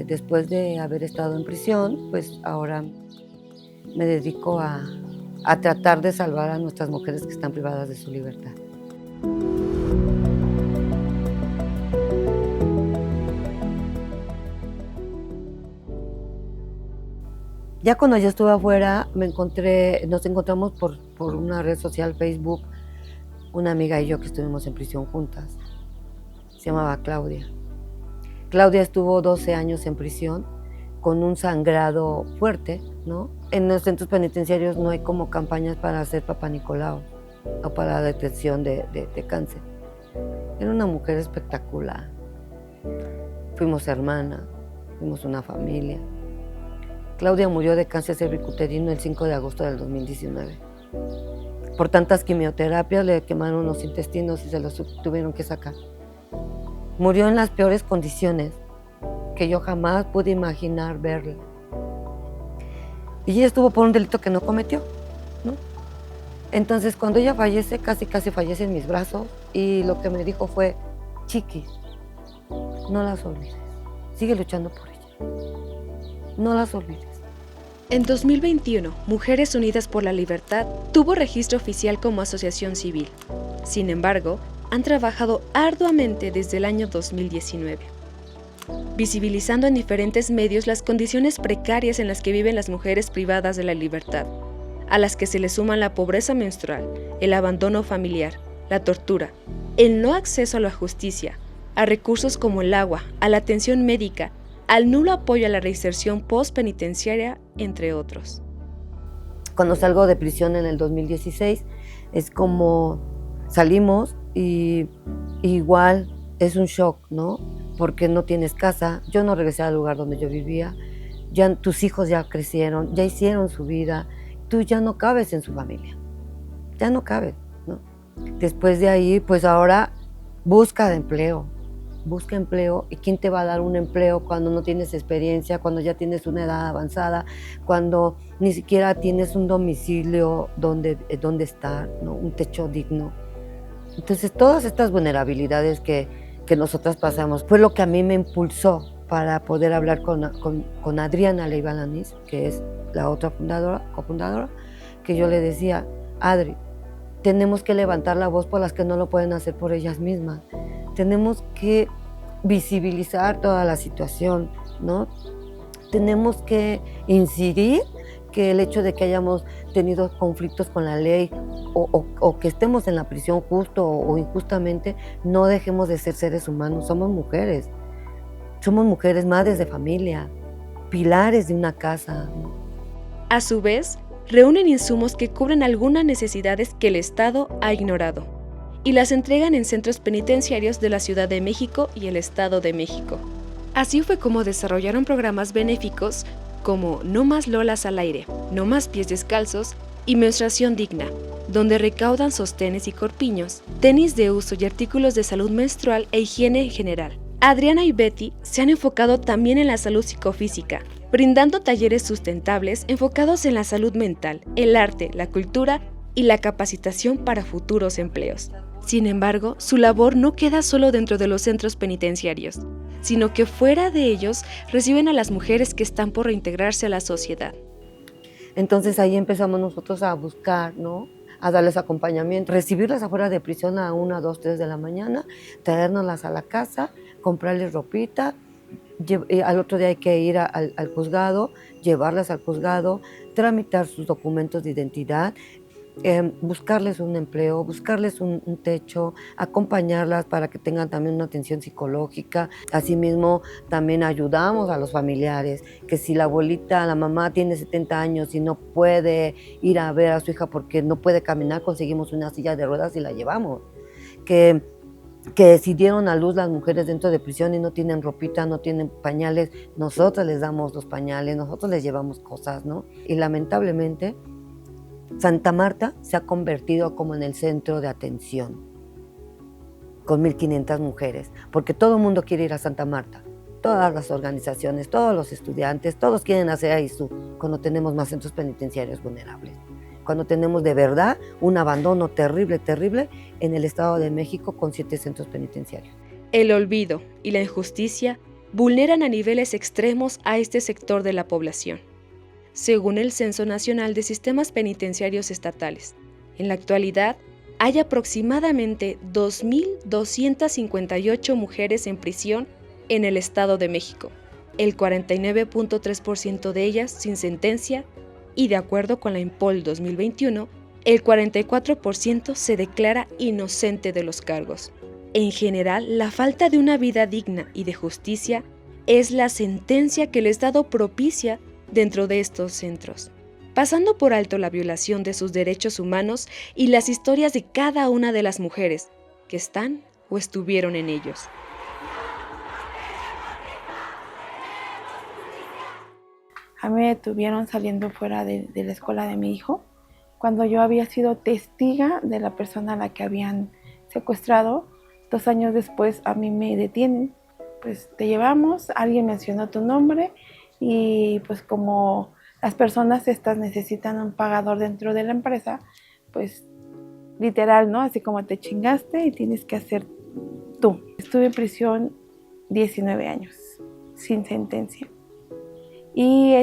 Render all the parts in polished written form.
Después de haber estado en prisión, pues ahora me dedico a tratar de salvar a nuestras mujeres que están privadas de su libertad. Ya cuando yo estuve afuera, nos encontramos por una red social, Facebook, una amiga y yo que estuvimos en prisión juntas. Se llamaba Claudia. Claudia estuvo 12 años en prisión con un sangrado fuerte, ¿no? En los centros penitenciarios no hay como campañas para hacer Papá Nicolau o para la detección de cáncer. Era una mujer espectacular. Fuimos hermanas, fuimos una familia. Claudia murió de cáncer cervicuterino el 5 de agosto del 2019. Por tantas quimioterapias le quemaron los intestinos y se los tuvieron que sacar. Murió en las peores condiciones que yo jamás pude imaginar verla. Y ella estuvo por un delito que no cometió, ¿no? Entonces, cuando ella fallece, casi fallece en mis brazos, y lo que me dijo fue: Chiquis, no las olvides, sigue luchando por ella, no las olvides. En 2021, Mujeres Unidas por la Libertad tuvo registro oficial como asociación civil. Sin embargo, han trabajado arduamente desde el año 2019, visibilizando en diferentes medios las condiciones precarias en las que viven las mujeres privadas de la libertad, a las que se le suman la pobreza menstrual, el abandono familiar, la tortura, el no acceso a la justicia, a recursos como el agua, a la atención médica, al nulo apoyo a la reinserción postpenitenciaria, entre otros. Cuando salgo de prisión en el 2016, es como salimos y igual es un shock, ¿no? Porque no tienes casa, yo no regresé al lugar donde yo vivía, ya tus hijos ya crecieron, ya hicieron su vida, tú ya no cabes en su familia, ya no cabes, ¿no? Después de ahí, pues ahora busca empleo, y quién te va a dar un empleo cuando no tienes experiencia, cuando ya tienes una edad avanzada, cuando ni siquiera tienes un domicilio donde estar, ¿no? Un techo digno. Entonces, todas estas vulnerabilidades que nosotras pasamos fue lo que a mí me impulsó para poder hablar con Adriana Leiva Lanís, que es la otra cofundadora, que yo le decía: Adri, tenemos que levantar la voz por las que no lo pueden hacer por ellas mismas. Tenemos que visibilizar toda la situación, ¿no? Tenemos que incidir que el hecho de que hayamos tenido conflictos con la ley o que estemos en la prisión justo o injustamente, no dejemos de ser seres humanos. Somos mujeres, madres de familia, pilares de una casa, ¿no? A su vez, reúnen insumos que cubren algunas necesidades que el Estado ha ignorado y las entregan en centros penitenciarios de la Ciudad de México y el Estado de México. Así fue como desarrollaron programas benéficos como No Más Lolas al Aire, No Más Pies Descalzos y Menstruación Digna, donde recaudan sostenes y corpiños, tenis de uso y artículos de salud menstrual e higiene en general. Adriana y Betty se han enfocado también en la salud psicofísica, brindando talleres sustentables enfocados en la salud mental, el arte, la cultura y la capacitación para futuros empleos. Sin embargo, su labor no queda solo dentro de los centros penitenciarios, sino que fuera de ellos reciben a las mujeres que están por reintegrarse a la sociedad. Entonces ahí empezamos nosotros a buscar, ¿no? A darles acompañamiento, recibirlas afuera de prisión a 1, 2, 3 de la mañana, traérnoslas a la casa, comprarles ropita, al otro día hay que ir al juzgado, llevarlas al juzgado, tramitar sus documentos de identidad, buscarles un empleo, buscarles un techo, acompañarlas para que tengan también una atención psicológica. Asimismo, también ayudamos a los familiares, que si la abuelita, la mamá tiene 70 años y no puede ir a ver a su hija porque no puede caminar, conseguimos una silla de ruedas y la llevamos. Que si dieron a luz las mujeres dentro de prisión y no tienen ropita, no tienen pañales, nosotros les damos los pañales, nosotros les llevamos cosas, ¿no? Y lamentablemente, Santa Marta se ha convertido como en el centro de atención, con 1,500 mujeres, porque todo el mundo quiere ir a Santa Marta, todas las organizaciones, todos los estudiantes, todos quieren hacer ahí cuando tenemos más centros penitenciarios vulnerables, cuando tenemos de verdad un abandono terrible en el Estado de México con 7 centros penitenciarios. El olvido y la injusticia vulneran a niveles extremos a este sector de la población. Según el Censo Nacional de Sistemas Penitenciarios Estatales, en la actualidad hay aproximadamente 2.258 mujeres en prisión en el Estado de México, el 49.3% de ellas sin sentencia y, de acuerdo con la INPOL 2021, el 44% se declara inocente de los cargos. En general, la falta de una vida digna y de justicia es la sentencia que el Estado propicia dentro de estos centros, pasando por alto la violación de sus derechos humanos y las historias de cada una de las mujeres que están o estuvieron en ellos. A mí me detuvieron saliendo fuera de la escuela de mi hijo, cuando yo había sido testiga de la persona a la que habían secuestrado. 2 años después a mí me detienen, pues te llevamos, alguien mencionó tu nombre y pues como las personas estas necesitan un pagador dentro de la empresa, pues literal, ¿no? Así como te chingaste y tienes que hacer tú. Estuve en prisión 19 años, sin sentencia. Y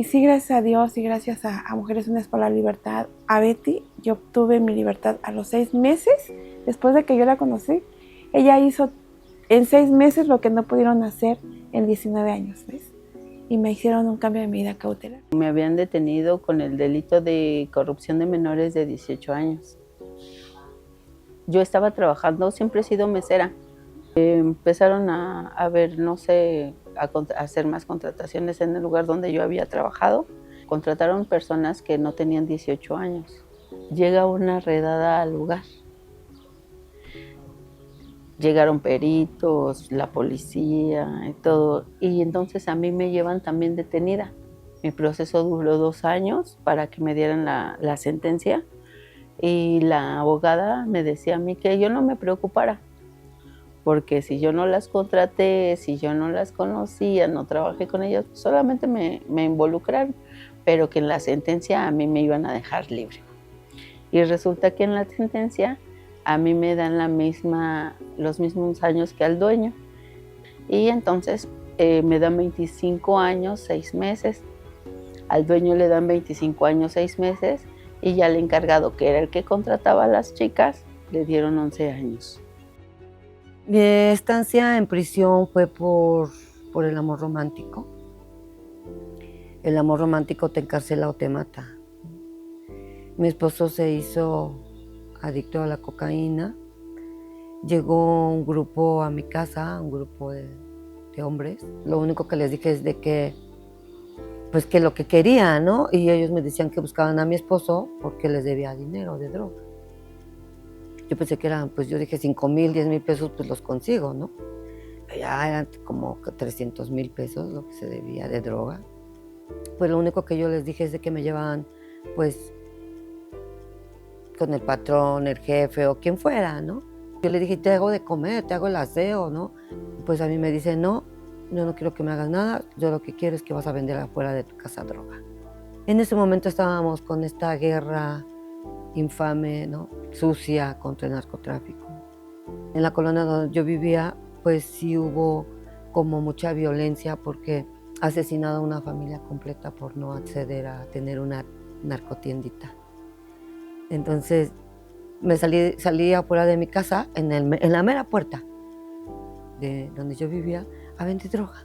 sí, gracias a Dios y gracias a Mujeres Unidas por la Libertad, a Betty, yo obtuve mi libertad a los 6 meses, después de que yo la conocí. Ella hizo en 6 meses lo que no pudieron hacer en 19 años, ¿ves? Y me hicieron un cambio de medida cautelar. Me habían detenido con el delito de corrupción de menores de 18 años. Yo estaba trabajando, siempre he sido mesera. Empezaron a ver, no sé, a hacer más contrataciones en el lugar donde yo había trabajado. Contrataron personas que no tenían 18 años. Llega una redada al lugar. Llegaron peritos, la policía y todo. Y entonces a mí me llevan también detenida. Mi proceso duró 2 años para que me dieran la sentencia. Y la abogada me decía a mí que yo no me preocupara, porque si yo no las contraté, si yo no las conocía, no trabajé con ellas, pues solamente me involucraron, pero que en la sentencia a mí me iban a dejar libre. Y resulta que en la sentencia a mí me dan los mismos años que al dueño. Y entonces me dan 25 años, 6 meses. Al dueño le dan 25 años, 6 meses. Y ya el encargado, que era el que contrataba a las chicas, le dieron 11 años. Mi estancia en prisión fue por el amor romántico. El amor romántico te encarcela o te mata. Mi esposo se hizo adicto a la cocaína. Llegó un grupo a mi casa, un grupo de hombres. Lo único que les dije es de que, pues que lo que quería, ¿no? Y ellos me decían que buscaban a mi esposo porque les debía dinero de droga. Yo pensé que eran, pues yo dije 5,000, 10,000 pesos, pues los consigo, ¿no? Ya eran como 300,000 pesos lo que se debía de droga. Pues lo único que yo les dije es de que me llevaban, pues, con el patrón, el jefe o quien fuera, ¿no? Yo le dije, te hago de comer, te hago el aseo, ¿no? Pues a mí me dice, no, yo no quiero que me hagas nada, yo lo que quiero es que vas a vender afuera de tu casa droga. En ese momento estábamos con esta guerra infame, ¿no? Sucia contra el narcotráfico. En la colonia donde yo vivía, pues sí hubo como mucha violencia porque asesinado a una familia completa por no acceder a tener una narcotiendita. Entonces me salí afuera de mi casa, en la mera puerta de donde yo vivía, a vender droga,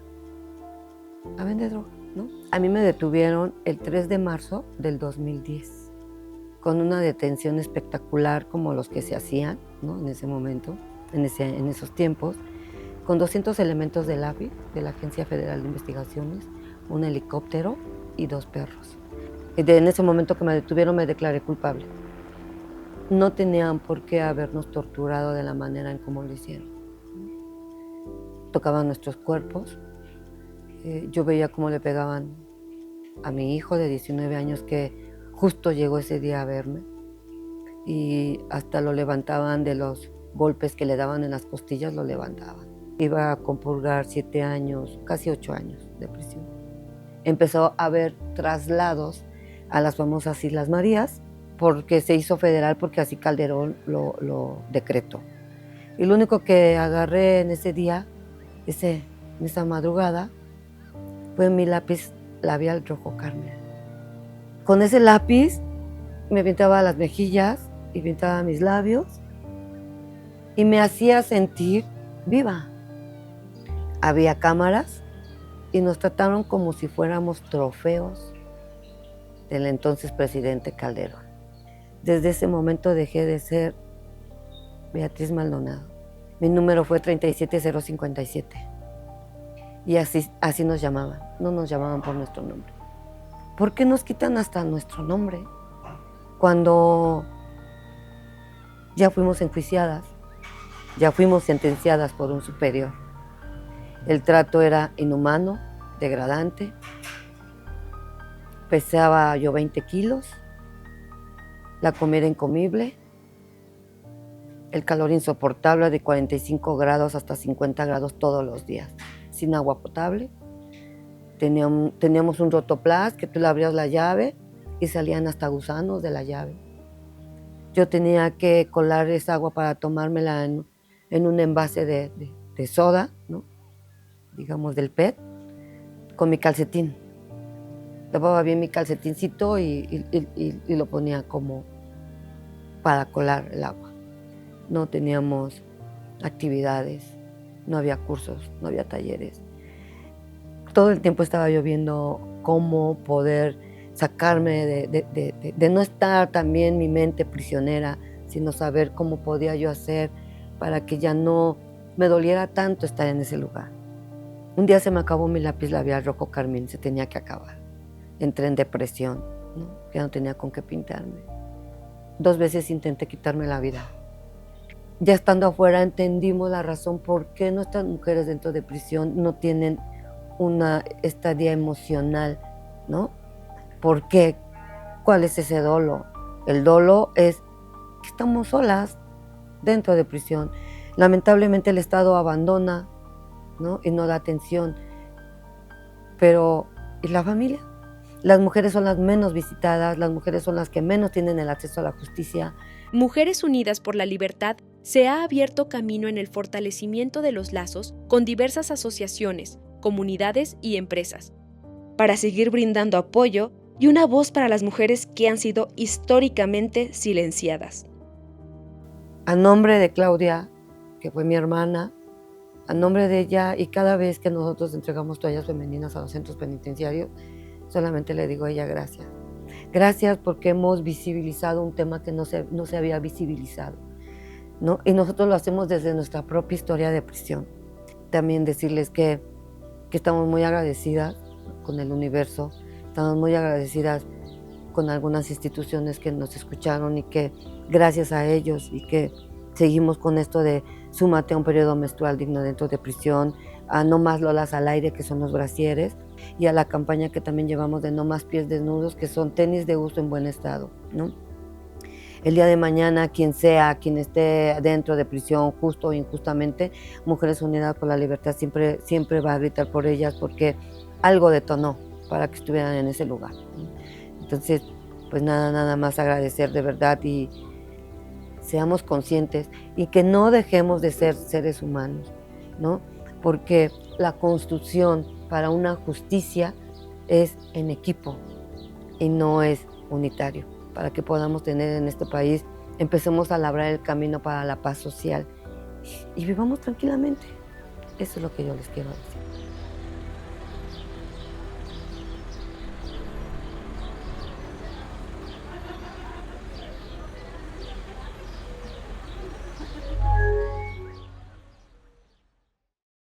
¿no? A mí me detuvieron el 3 de marzo del 2010. Con una detención espectacular como los que se hacían, ¿no? En ese momento, en esos tiempos, con 200 elementos del AFI, de la Agencia Federal de Investigaciones, un helicóptero y 2 perros. En ese momento que me detuvieron me declaré culpable. No tenían por qué habernos torturado de la manera en cómo lo hicieron. Tocaban nuestros cuerpos. Yo veía cómo le pegaban a mi hijo de 19 años que justo llegó ese día a verme y hasta lo levantaban de los golpes que le daban en las costillas, lo levantaban. Iba a compurgar 7 años, casi 8 años de prisión. Empezó a haber traslados a las famosas Islas Marías porque se hizo federal, porque así Calderón lo decretó. Y lo único que agarré en ese día, ese en esa madrugada fue mi lápiz labial rojo Carmen. Con ese lápiz me pintaba las mejillas y pintaba mis labios y me hacía sentir viva. Había cámaras y nos trataron como si fuéramos trofeos del entonces presidente Calderón. Desde ese momento dejé de ser Beatriz Maldonado. Mi número fue 37057 y así nos llamaban, no nos llamaban por nuestro nombre. ¿Por qué nos quitan hasta nuestro nombre? Cuando ya fuimos enjuiciadas, ya fuimos sentenciadas por un superior. El trato era inhumano, degradante. Pesaba yo 20 kilos, la comida era incomible, el calor insoportable de 45 grados hasta 50 grados todos los días, sin agua potable. Teníamos un rotoplas que tú le abrías la llave y salían hasta gusanos de la llave. Yo tenía que colar esa agua para tomármela en un envase de soda, ¿no? Digamos del PET, con mi calcetín. Lavaba bien mi calcetincito y lo ponía como para colar el agua. No teníamos actividades, no había cursos, no había talleres. Todo el tiempo estaba yo viendo cómo poder sacarme de no estar también mi mente prisionera, sino saber cómo podía yo hacer para que ya no me doliera tanto estar en ese lugar. Un día se me acabó mi lápiz labial rojo carmín, se tenía que acabar. Entré en depresión, ¿no? Ya no tenía con qué pintarme. 2 veces intenté quitarme la vida. Ya estando afuera entendimos la razón por qué nuestras mujeres dentro de prisión no tienen una estadía emocional, ¿no? ¿Por qué? ¿Cuál es ese dolo? El dolo es que estamos solas dentro de prisión. Lamentablemente el Estado abandona, ¿no? Y no da atención. Pero, ¿y la familia? Las mujeres son las menos visitadas, las mujeres son las que menos tienen el acceso a la justicia. Mujeres Unidas por la Libertad se ha abierto camino en el fortalecimiento de los lazos con diversas asociaciones, comunidades y empresas, para seguir brindando apoyo y una voz para las mujeres que han sido históricamente silenciadas. A nombre de Claudia, que fue mi hermana, a nombre de ella, y cada vez que nosotros entregamos toallas femeninas a los centros penitenciarios, solamente le digo a ella gracias. Gracias porque hemos visibilizado un tema que no se había visibilizado, ¿no? Y nosotros lo hacemos desde nuestra propia historia de prisión. También decirles que estamos muy agradecidas con el universo, estamos muy agradecidas con algunas instituciones que nos escucharon y que gracias a ellos y que seguimos con esto de súmate a un periodo menstrual digno dentro de prisión, a No Más Lolas al Aire, que son los brasieres, y a la campaña que también llevamos de No Más Pies Desnudos, que son tenis de uso en buen estado, ¿no? El día de mañana, quien sea, quien esté dentro de prisión, justo o injustamente, Mujeres Unidas por la Libertad siempre va a gritar por ellas porque algo detonó para que estuvieran en ese lugar. Entonces, pues nada más agradecer de verdad y seamos conscientes y que no dejemos de ser seres humanos, ¿no? Porque la construcción para una justicia es en equipo y no es unitario. Para que podamos tener en este país, empecemos a labrar el camino para la paz social y vivamos tranquilamente. Eso es lo que yo les quiero decir.